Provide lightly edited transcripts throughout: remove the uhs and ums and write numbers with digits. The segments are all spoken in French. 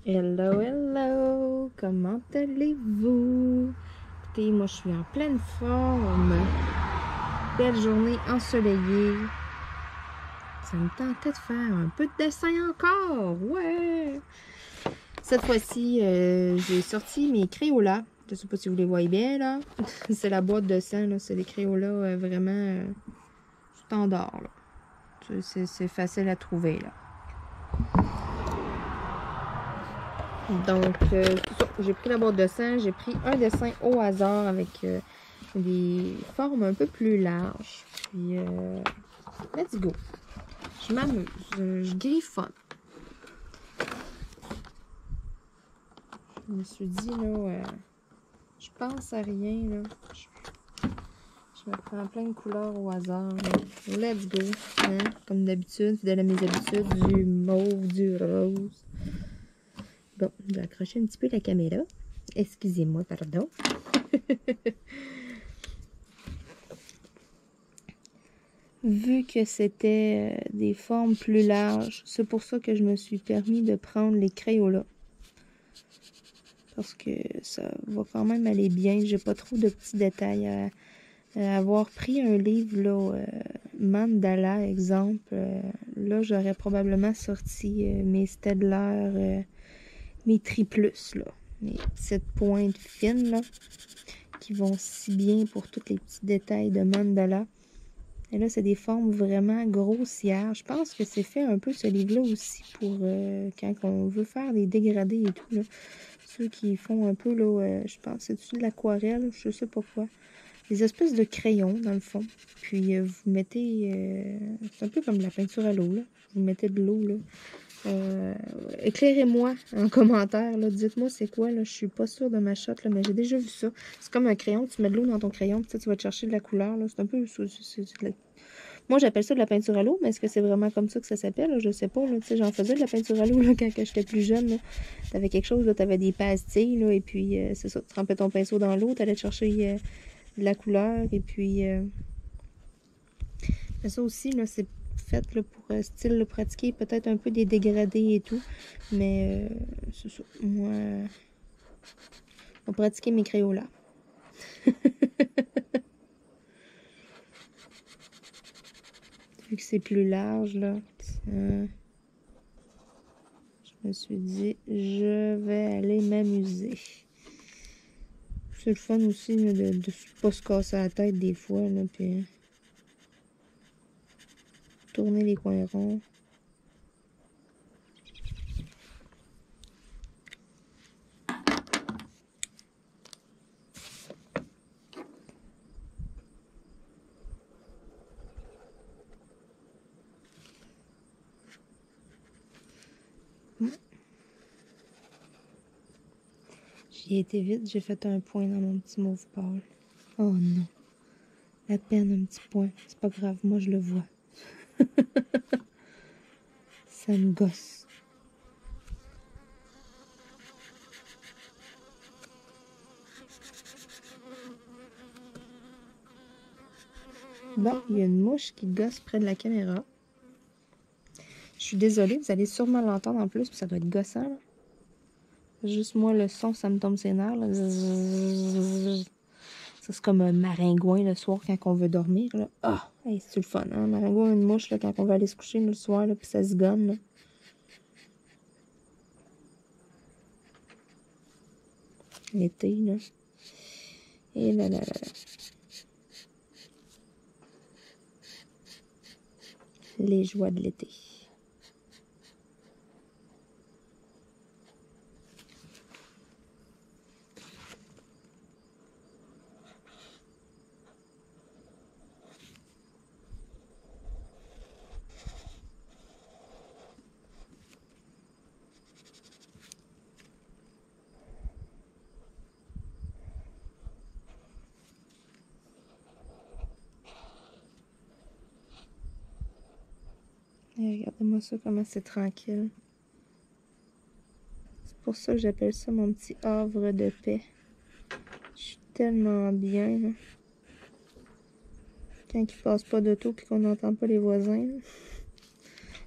Hello, hello! Comment allez-vous? Écoutez, moi je suis en pleine forme. Belle journée ensoleillée. Ça me tentait de faire un peu de dessin encore. Ouais! Cette fois-ci, j'ai sorti mes Crayolas. Je sais pas si vous les voyez bien là. C'est la boîte de dessin, là. C'est des Crayolas vraiment standard. C'est facile à trouver là. Donc, j'ai pris la boîte de dessin, j'ai pris un dessin au hasard avec des formes un peu plus larges. Puis, let's go. Je m'amuse, je griffonne. Je me suis dit, là, je pense à rien, là. Je me prends plein de couleurs au hasard, là. Let's go. Hein? Comme d'habitude, fidèle à mes habitudes, du mauve, du rose. Bon, je vais accrocher un petit peu la caméra. Excusez-moi, pardon. Vu que c'était des formes plus larges, c'est pour ça que je me suis permis de prendre les Crayolas. Parce que ça va quand même aller bien. J'ai pas trop de petits détails à avoir pris un livre, là, Mandala, exemple. Là, j'aurais probablement sorti mes Staedtler, mes Triplus, là. Mes petites pointes fines, là, qui vont si bien pour tous les petits détails de Mandala. Et là, c'est des formes vraiment grossières. Je pense que c'est fait un peu ce livre-là aussi pour quand on veut faire des dégradés et tout, là. Ceux qui font un peu, là, je pense, c'est-tu de l'aquarelle, je sais pas quoi. Des espèces de crayons, dans le fond. Puis, vous mettez, c'est un peu comme de la peinture à l'eau, là. Vous mettez de l'eau, là. Éclairez-moi en commentaire, là. Dites-moi c'est quoi, là. Je suis pas sûre de ma shot, là, mais j'ai déjà vu ça. C'est comme un crayon, tu mets de l'eau dans ton crayon, puis tu vas te chercher de la couleur, là. C'est un peu... Moi, j'appelle ça de la peinture à l'eau, mais est-ce que c'est vraiment comme ça que ça s'appelle? Je sais pas, là. Tu sais, j'en faisais de la peinture à l'eau, là, quand j'étais plus jeune, là. T'avais quelque chose, là, t'avais des pastilles, là, et puis, c'est ça, tu trempais ton pinceau dans l'eau, t'allais te chercher de la couleur, et puis... ça aussi, là, c'est fait là, pour style là, pratiquer peut-être un peu des dégradés et tout. Mais c'est ça. Moi, on pratiquer mes Crayolas. Vu que c'est plus large, là, je me suis dit, je vais aller m'amuser. C'est le fun aussi là, de ne pas se casser la tête des fois, là, puis tourner les coins ronds. J'y ai été vite, j'ai fait un point dans mon petit mauve pâle. Oh non. À peine un petit point. C'est pas grave, moi je le vois. Ça me gosse. Bon, il y a une mouche qui gosse près de la caméra. Je suis désolée, vous allez sûrement l'entendre en plus, puis ça doit être gossant, là. Juste moi, le son, ça me tombe ses nerfs, là. Ça, c'est comme un maringouin le soir quand on veut dormir, là. Ah! Hey, c'est le fun, hein? Un maringouin, une mouche, là, quand on veut aller se coucher le soir, là, puis ça se gonne, là. L'été, là. Et là, là, là, là. Les joies de l'été. Et regardez-moi ça, comment c'est tranquille. C'est pour ça que j'appelle ça mon petit havre de paix. Je suis tellement bien, là. Quand il passe pas d'auto puis qu'on n'entend pas les voisins, là.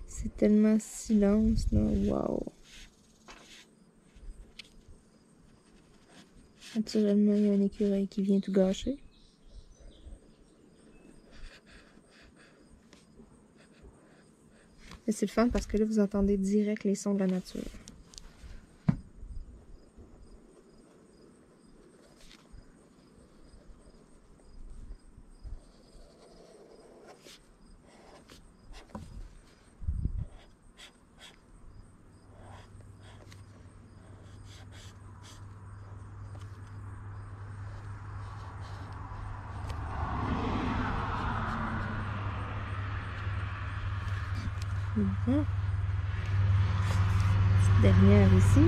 C'est tellement silence, là. Wow. Naturellement, il y a un écureuil qui vient tout gâcher. Mais c'est le fun parce que là, vous entendez direct les sons de la nature. Petite dernière ici.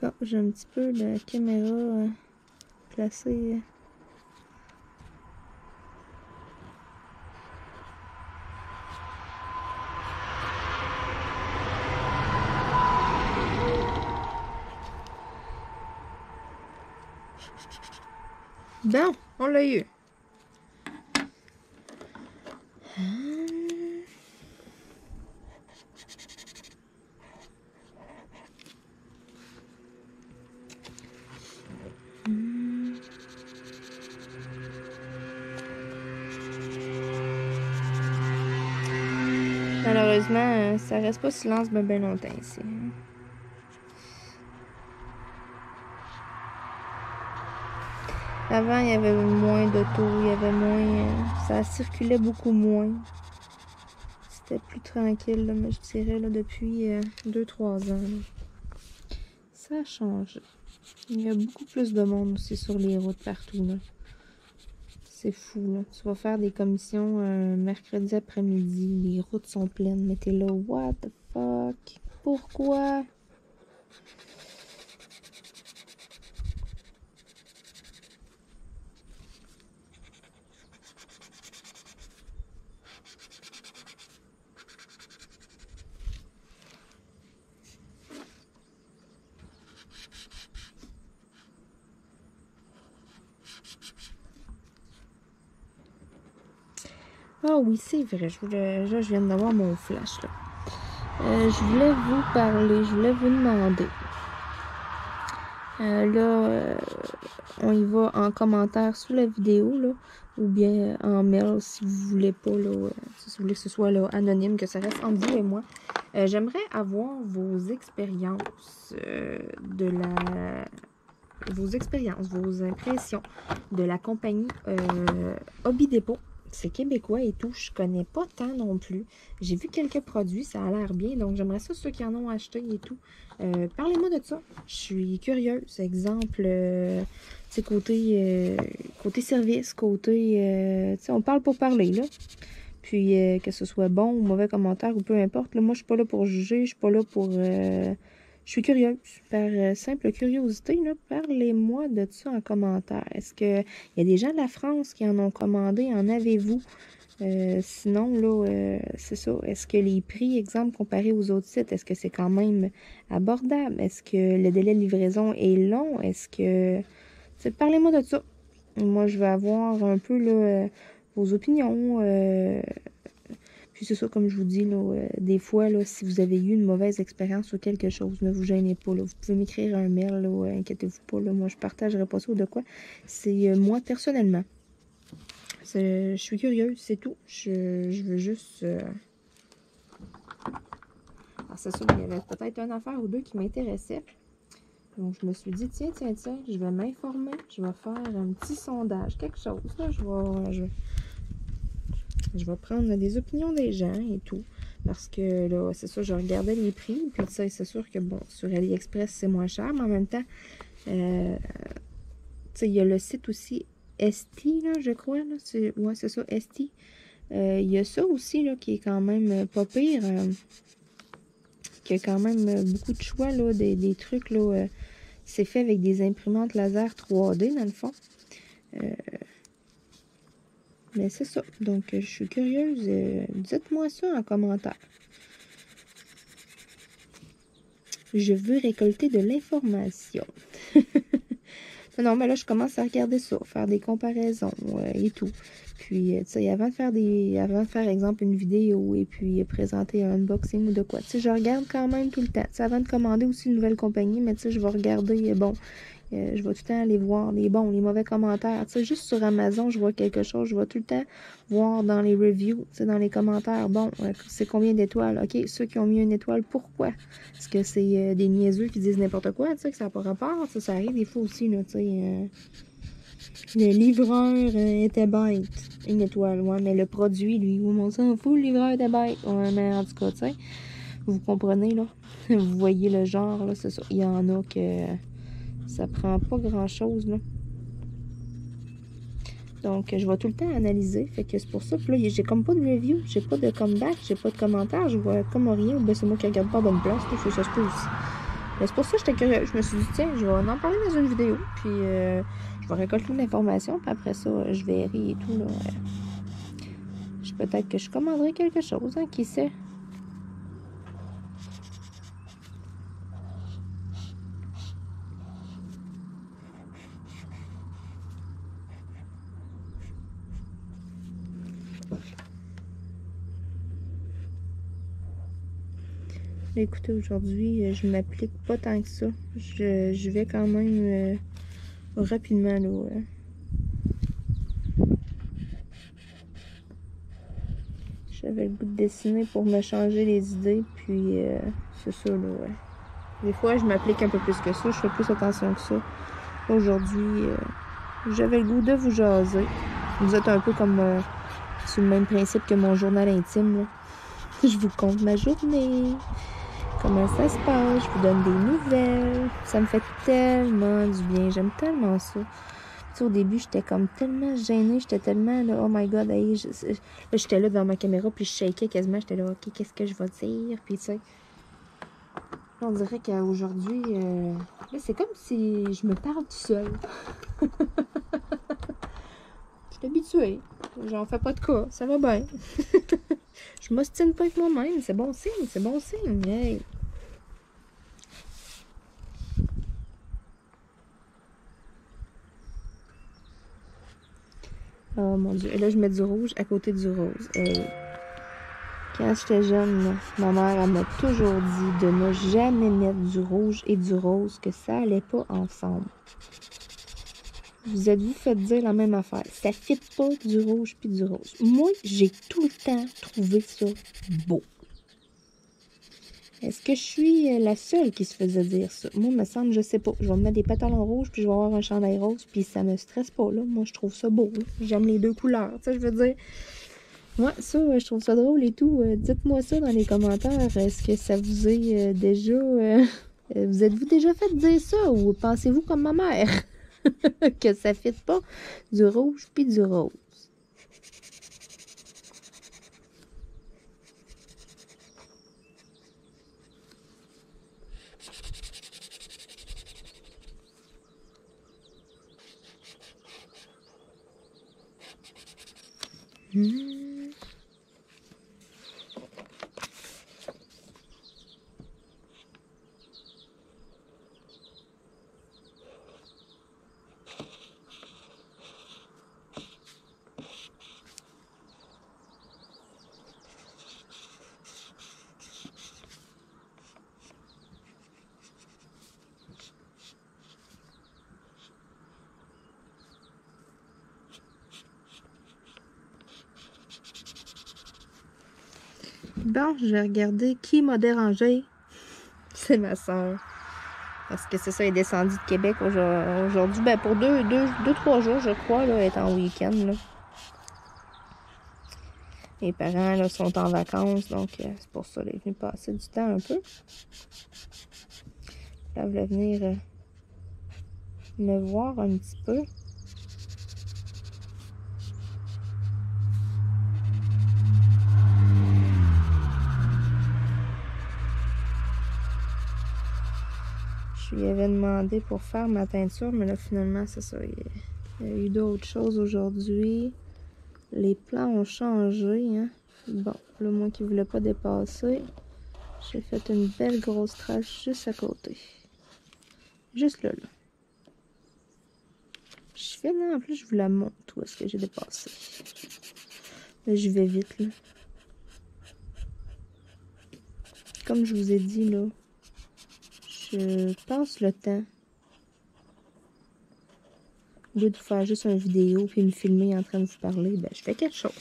Bon, j'ai un petit peu la caméra placée. Bon, on l'a eu. Malheureusement, ça reste pas silence ben longtemps ici. Avant, il y avait moins d'autos, il y avait moins... ça circulait beaucoup moins. C'était plus tranquille, là, mais je dirais là, depuis 2-3 ans. Là. Ça a changé. Il y a beaucoup plus de monde aussi sur les routes partout. Là. C'est fou. Là. Tu vas faire des commissions mercredi après-midi. Les routes sont pleines. Mais t'es là, what the fuck? Pourquoi? Ah oui, c'est vrai. Je viens d'avoir mon flash. Là. Je voulais vous parler, je voulais vous demander. On y va en commentaire sous la vidéo, là, ou bien en mail si vous voulez pas, là, si vous voulez que ce soit là, anonyme, que ça reste entre vous et moi. J'aimerais avoir vos expériences vos impressions de la compagnie Hobby Depot. C'est québécois et tout. Je connais pas tant non plus. J'ai vu quelques produits, ça a l'air bien. Donc, j'aimerais ça, ceux qui en ont acheté et tout. Parlez-moi de ça. Je suis curieuse. Exemple, côté service, côté... on parle pour parler, là. Puis, que ce soit bon ou mauvais commentaire ou peu importe. Là, moi, je suis pas là pour juger. Je suis pas là pour... je suis curieuse. Par simple curiosité, là, parlez-moi de ça en commentaire. Est-ce qu'il y a des gens de la France qui en ont commandé? En avez-vous? Sinon, là, c'est ça. Est-ce que les prix, exemple, comparés aux autres sites, est-ce que c'est quand même abordable? Est-ce que le délai de livraison est long? Est-ce que... Parlez-moi de ça. Moi, je vais avoir un peu là, vos opinions. Puis c'est ça, comme je vous dis, là, des fois, là, si vous avez eu une mauvaise expérience ou quelque chose, ne vous gênez pas. Là. Vous pouvez m'écrire un mail, là, inquiétez-vous pas. Là, moi, je partagerai pas ça ou de quoi. C'est moi, personnellement. Je suis curieuse, c'est tout. Je veux juste... Alors, c'est sûr, il y avait peut-être une affaire ou deux qui m'intéressait. Donc, je me suis dit, tiens, je vais m'informer. Je vais faire un petit sondage, quelque chose. Là, je vais prendre des opinions des gens et tout. Parce que là, c'est sûr, je regardais les prix. Puis ça, c'est sûr que, bon, sur AliExpress, c'est moins cher. Mais en même temps, tu sais, il y a le site aussi Esti, là, je crois. Là. Ouais, c'est ça, Esti. Il y a ça aussi, là, qui est quand même pas pire. Qui a quand même beaucoup de choix, là, des trucs, là. C'est fait avec des imprimantes laser 3D, dans le fond. Mais c'est ça. Donc, je suis curieuse. Dites-moi ça en commentaire. Je veux récolter de l'information. Non, mais là, je commence à regarder ça, faire des comparaisons et tout. Puis, tu sais, avant de faire, exemple, une vidéo et puis présenter un unboxing ou de quoi, tu sais, je regarde quand même tout le temps. Tu sais, avant de commander aussi une nouvelle compagnie, mais tu sais, je vais regarder, bon, je vais tout le temps aller voir les bons, les mauvais commentaires. Tu sais, juste sur Amazon, je vois quelque chose, je vais tout le temps voir dans les reviews, tu sais, dans les commentaires, bon, c'est combien d'étoiles? OK, ceux qui ont mis une étoile, pourquoi? Est-ce que c'est des niaiseux qui disent n'importe quoi, tu sais, que ça n'a pas rapport? Ça arrive des fois aussi, là, tu sais. Le livreur était bête. Une étoile, ouais, mais le produit, lui, on s'en fout, le livreur était bête. Ouais, mais en tout cas, tu sais, vous comprenez, là? Vous voyez le genre, là, c'est ça. Il y en a que ça prend pas grand-chose, là. Donc, je vais tout le temps analyser. Fait que c'est pour ça. Puis là, j'ai comme pas de review, j'ai pas de comeback, j'ai pas de commentaires, je vois comme rien. Ben, c'est moi qui regarde pas à bonne place, tout ça se peut aussi. Mais c'est pour ça que j'étais curieuse. Je me suis dit, tiens, je vais en parler dans une vidéo. Puis, je vais récolter l'information. Puis après ça, je verrai et tout, là. Peut-être que je commanderai quelque chose, hein, qui sait. Écoutez, aujourd'hui, je m'applique pas tant que ça. Je vais quand même rapidement, là. J'avais le goût de dessiner pour me changer les idées, puis c'est ça, là, ouais. Des fois, je m'applique un peu plus que ça, je fais plus attention que ça. Aujourd'hui, j'avais le goût de vous jaser. Vous êtes un peu comme sur le même principe que mon journal intime, là. Je vous conte ma journée, comment ça se passe, je vous donne des nouvelles. Ça me fait tellement du bien, j'aime tellement ça. Tu sais, au début, j'étais comme tellement gênée, j'étais tellement là, oh my god, hey, là, j'étais là devant ma caméra, puis je shakais quasiment, j'étais là, ok, qu'est-ce que je vais dire, puis tu sais. On dirait qu'aujourd'hui, là, c'est comme si je me parle tout seul. Je suis habituée, j'en fais pas de cas, ça va bien. Je m'ostine pas avec moi-même, c'est bon signe, c'est bon signe, hey. Oh mon Dieu. Et là, je mets du rouge à côté du rose. Hey. Quand j'étais jeune, ma mère, elle m'a toujours dit de ne jamais mettre du rouge et du rose, que ça allait pas ensemble. Vous êtes-vous fait dire la même affaire? Ça ne fit pas du rouge puis du rose. Moi, j'ai tout le temps trouvé ça beau. Est-ce que je suis la seule qui se faisait dire ça? Moi, il me semble, je sais pas. Je vais me mettre des pantalons rouges, puis je vais avoir un chandail rose, puis ça me stresse pas, là. Moi, je trouve ça beau, là. J'aime les deux couleurs, tu sais, je veux dire. Ouais, ça, je trouve ça drôle et tout. Dites-moi ça dans les commentaires. Est-ce que ça vous est déjà... vous êtes-vous déjà fait dire ça, ou pensez-vous comme ma mère? Que ça ne fit pas du rouge puis du rose? Bon, je vais regarder qui m'a dérangé. C'est ma soeur. Parce que c'est ça, elle est descendue de Québec aujourd'hui. Ben, pour 3 jours, je crois, là, elle est en week-end, là. Les parents, là, sont en vacances, donc c'est pour ça, elle est venue passer du temps un peu. Elle voulait venir me voir un petit peu. Je lui avais demandé pour faire ma teinture, mais là, finalement, c'est ça. Il y a eu d'autres choses aujourd'hui. Les plans ont changé, hein. Bon, là, moi qui voulais pas dépasser, j'ai fait une belle grosse trace juste à côté. Juste là, là. Je fais là, en plus, je vous la montre, où est-ce que j'ai dépassé. Là, je vais vite, là. Comme je vous ai dit, là, je passe le temps. Au lieu de faire juste une vidéo puis me filmer en train de vous parler, ben, je fais quelque chose.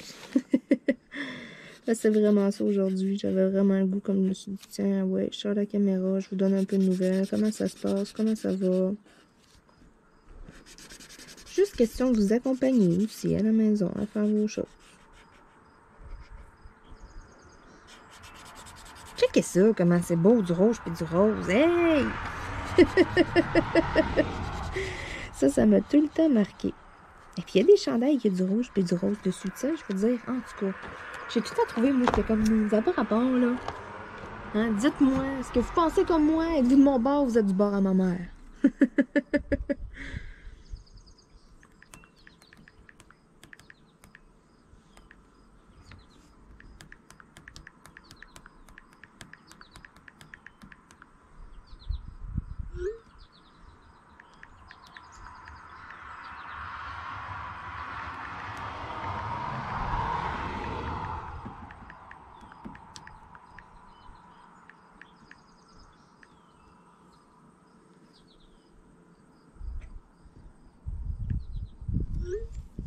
Là, c'est vraiment ça aujourd'hui. J'avais vraiment le goût, comme je me suis dit, tiens, ouais, je sors la caméra, je vous donne un peu de nouvelles, comment ça se passe, comment ça va. Juste question de vous accompagner aussi à la maison, à faire vos choses. Checkez ça, comment c'est beau, du rouge puis du rose. Hey! Ça m'a tout le temps marqué. Et puis, il y a des chandails qui ont du rouge puis du rose dessus de ça, je veux dire, en tout cas. J'ai tout à trouver, moi, c'était comme, vous n'avez pas rapport, là. Hein? Dites-moi, est-ce que vous pensez comme moi? Êtes-vous de mon bord ou vous êtes du bord à ma mère?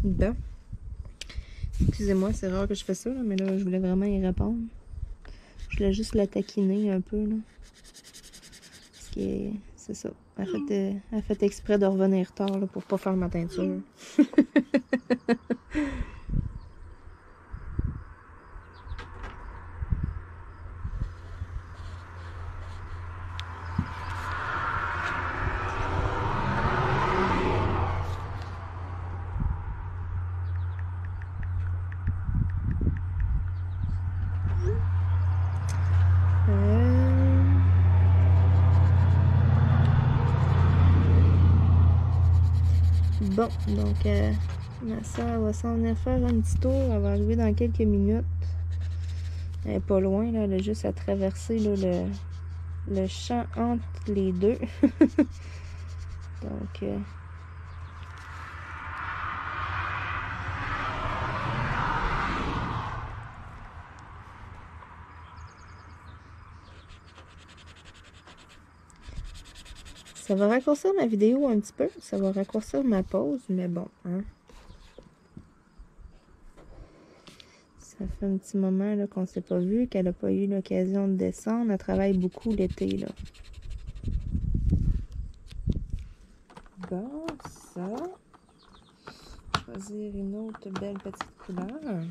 Bon. Excusez-moi, c'est rare que je fais ça, là, mais là, je voulais vraiment y répondre. Je voulais juste la taquiner un peu, là. Parce que, c'est ça. Elle fait exprès de revenir tard, là, pour pas faire ma teinture. Bon, donc, ma soeur va s'en venir faire un petit tour. Elle va arriver dans quelques minutes. Elle est pas loin, là. Elle a juste à traverser, là, le champ entre les deux. Donc, ça va raccourcir ma vidéo un petit peu. Ça va raccourcir ma pause, mais bon, hein. Ça fait un petit moment là, qu'on ne s'est pas vu, qu'elle n'a pas eu l'occasion de descendre. Elle travaille beaucoup l'été, là. Bon, ça. Choisir une autre belle petite couleur.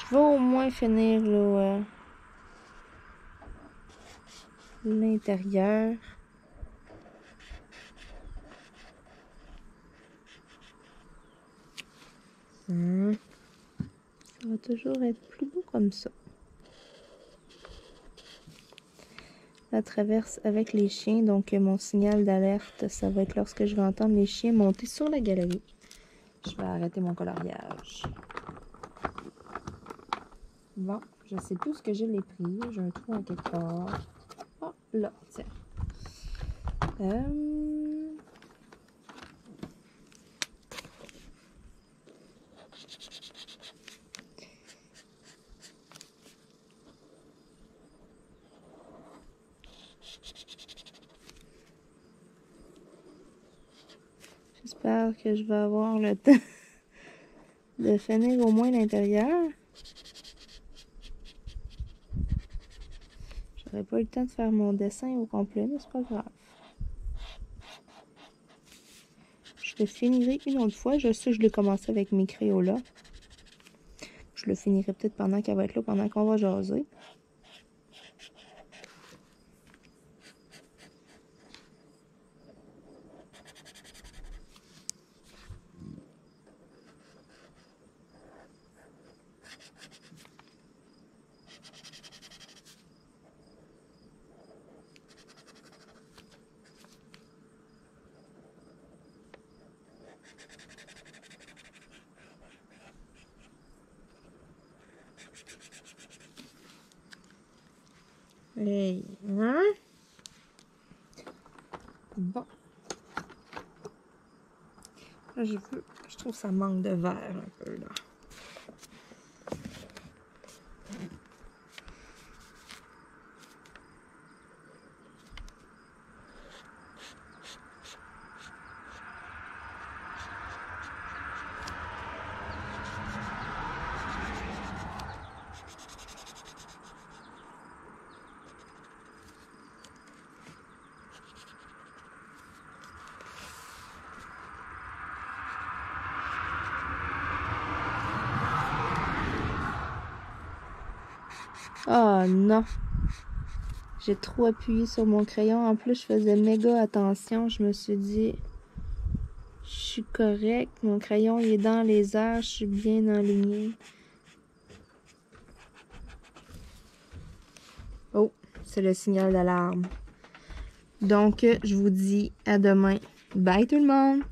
Je vais au moins finir l'intérieur. Ça va toujours être plus beau comme ça. La traverse avec les chiens, donc mon signal d'alerte, ça va être lorsque je vais entendre les chiens monter sur la galerie. Je vais arrêter mon coloriage. Bon, je sais plus ce que je l'ai pris. J'ai un trou en quelque part. Oh, là, tiens. J'espère que je vais avoir le temps de finir au moins l'intérieur. J'aurais pas eu le temps de faire mon dessin au complet, mais c'est pas grave. Je le finirai une autre fois. Je sais que je l'ai commencé avec mes Crayolas. Je le finirai peut-être pendant qu'elle va être là, pendant qu'on va jaser. Hey, hein? Bon. Là, je trouve que ça manque de verre un peu, là. Oh non! J'ai trop appuyé sur mon crayon. En plus, je faisais méga attention. Je me suis dit, je suis correct. Mon crayon, il est dans les airs. Je suis bien enlignée. Oh, c'est le signal d'alarme. Donc, je vous dis à demain. Bye tout le monde!